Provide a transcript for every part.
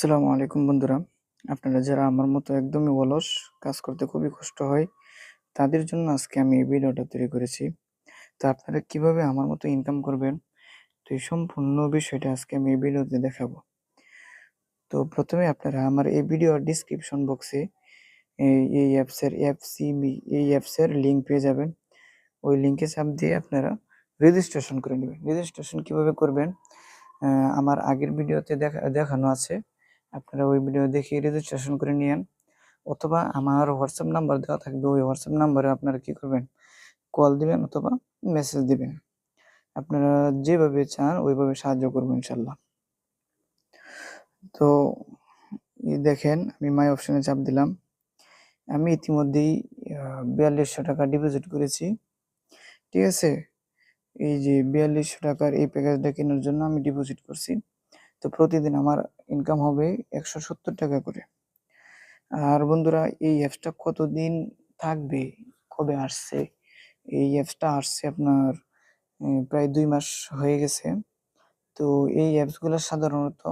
আসসালামু আলাইকুম বন্ধুরা। আপনারা যারা আমার মতো একদমই অলস, কাজ করতে খুবই কষ্ট হয়, তাদের জন্য আজকে আমি এই ভিডিওটা তৈরি করেছি। তো আপনারা কিভাবে আমার মতো ইনকাম করবেন, তো এই সম্পূর্ণ বিষয়টা আজকে আমি এই ভিডিওতে দেখাবো। তো প্রথমে আপনারা আমার এই ভিডিওর ডেসক্রিপশন বক্সে এই অ্যাপসের লিঙ্ক পেয়ে যাবেন। ওই লিঙ্কে চাপ দিয়ে আপনারা রেজিস্ট্রেশন করে নেবেন। রেজিস্ট্রেশন কিভাবে করবেন? আ আমার আগের ভিডিওতে দেখানো আছে। আপনারা ওই ভিডিও দেখে রেজিস্ট্রেশন করে নিয়েন। অথবা আমার হোয়াটসঅ্যাপ নাম্বার দেওয়া থাকবে। ওই হোয়াটসঅ্যাপ নাম্বারে আপনারা কি করবেন? কল দিবেন অথবা মেসেজ দিবেন। আপনারা যেভাবে চান ওইভাবে সাহায্য করব ইনশাআল্লাহ। তো দেখেন আমি মাই অপশনে চাপ দিলাম। আমি ইতিমধ্যেই ৳৪২০০ ডিপোজিট করেছি। ঠিক আছে? এই যে ৳৪২০০ এই প্যাকেজটা কেনার জন্য আমি ডিপোজিট করছি। তো প্রতিদিন আমার ইনকাম হবে ৳১৭০ করে। আর বন্ধুরা এই অ্যাপসটা কতদিন থাকবে? কবে আসছে? এই অ্যাপসটা আসছে আপনার প্রায় ২ মাস হয়ে গেছে। তো এই অ্যাপসগুলা সাধারণত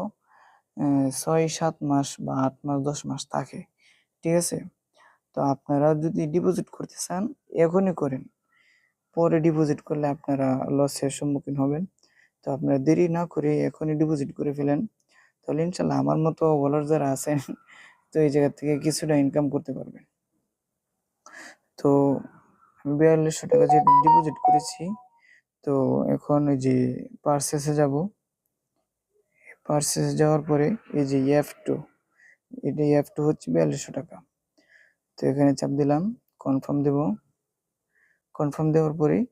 ৬-৭ মাস বা ৮ মাস ১০ মাস থাকে। ঠিক আছে? তো আপনারা যদি ডিপোজিট করতে চান এখনই করেন। পরে ডিপোজিট করলে আপনারা লসের সম্মুখীন হবেন। তো আপনারা দেরি না করে এখনই ডিপোজিট করে ফেলেন। তাহলে ইনশাআল্লাহ আমার মতো বলার যারা আছেন তো এই জায়গা থেকে কিছুটা ইনকাম করতে পারবেন। তো আমি ৳৪২০০ যেহেতু ডিপোজিট করেছি, তো এখন এই যে পারচেজ এ যাব। পারচেজ যাওয়ার পরে এই যে F2 এটা F2 হচ্ছে ৳৪২০০। তো এখানে চাপ দিলাম, কনফার্ম দেব। কনফার্ম দেওয়ার পরেই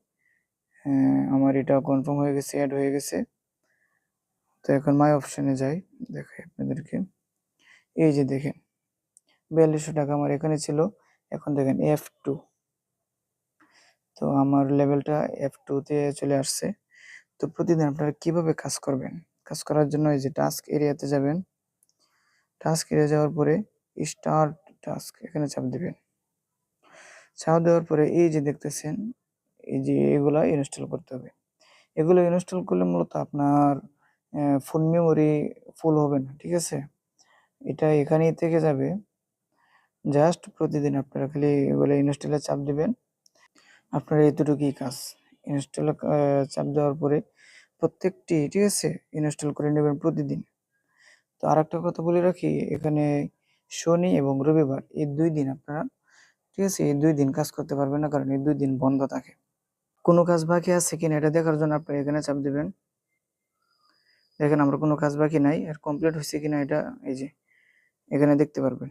আমার এটা কনফার্ম হয়ে গেছে, এড হয়ে গেছে। তো এখন মাই অপশনে যাই, দেখাই আপনাদেরকে। এই যে দেখেন ৳৪২০০ আমার এখানে ছিল। এখন দেখেন F2 তো আমার লেভেলটা F2 তে চলে আসছে। তো প্রতিদিন আপনারা কিভাবে কাজ করবেন? কাজ করার জন্য এই যে টাস্ক এরিয়াতে যাবেন। টাস্ক এরিয়া যাওয়ার পরে স্টার্ট টাস্ক এখানে চাপ দিবেন। চাপ দেওয়ার পরে এই যে দেখতেছেন, এই যে এগুলা ইনস্টল করতে হবে। এগুলো ইনস্টল করলে মূলত আপনার ফোন মেমোরি ফুল হবে না। ঠিক আছে? এটা এখানেই থেকে যাবে। জাস্ট প্রতিদিন আপনারা খালি এগুলো ইনস্টলে চাপ দিবেন। আপনার এতটুকুই কাজ। ইনস্টলে চাপ দেওয়ার পরে প্রত্যেকটি ঠিক আছে? ইনস্টল করে নেবেন প্রতিদিন। তো আরেকটা কথা বলে রাখি, এখানে শনি এবং রবিবার এই ২ দিন আপনারা ঠিক আছে? এই ২ দিন কাজ করতে পারবেন না কারণ এই ২ দিন বন্ধ থাকে। কোনো কাজ বাকি আছে কিনা এটা দেখার জন্য আপনারা এখানে চাপ দিবেন। দেখেন আমার কোনো কাজ বাকি নাই। আর কমপ্লিট হইছে কিনা এটা এই যে এখানে দেখতে পারবেন।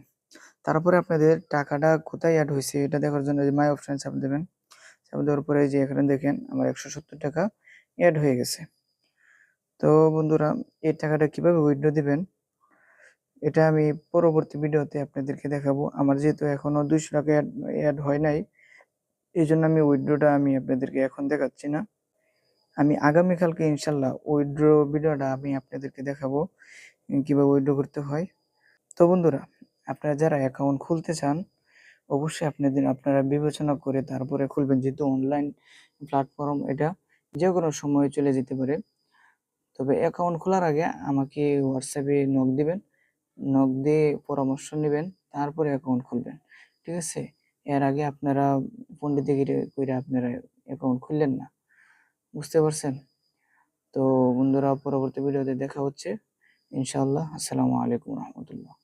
তারপরে আপনাদের টাকাটা কোথায় এড হইছে এটা দেখার জন্য এই যে মাই অপশনে চাপ দিবেন। চাপ দেওয়ার পরে এই যে এখানে দেখেন আমার ৳১৭০ এড হয়ে গেছে। তো বন্ধুরা এই টাকাটা কিভাবে উইথড্র দিবেন এটা আমি পরবর্তী ভিডিওতে আপনাদেরকে দেখাবো। আমার যেহেতু এখনো ৳২০০ এড হয় নাই, এজন্য আমি উইথড্রটা আমি আপনাদেরকে এখন দেখাচ্ছি না। আমি আগামীকালকে ইনশাআল্লাহ উইথড্র ভিডিওটা আমি আপনাদেরকে দেখাবো কিভাবে উইথড্র করতে হয়। তো বন্ধুরা আপনারা যারা অ্যাকাউন্ট খুলতে চান অবশ্যই আপনারা বিবেচনা করে তারপরে খুলবেন। যেহেতু অনলাইন প্ল্যাটফর্ম এটা যেকোনো সময়ে চলে যেতে পারে। তবে অ্যাকাউন্ট খোলার আগে আমাকে WhatsApp এ নক দিবেন। নক দিয়ে পরামর্শ নিবেন, তারপরে অ্যাকাউন্ট খুলবেন। ঠিক আছে? এর আগে আপনারা পন্ডিতগিরি কইরা আপনারা অ্যাকাউন্ট খুললেন না। বুঝতে পারছেন? তো বন্ধুরা পরবর্তী ভিডিওতে দেখা হচ্ছে ইনশাআল্লাহ। আসসালামু আলাইকুম ওয়া রাহমাতুল্লাহ।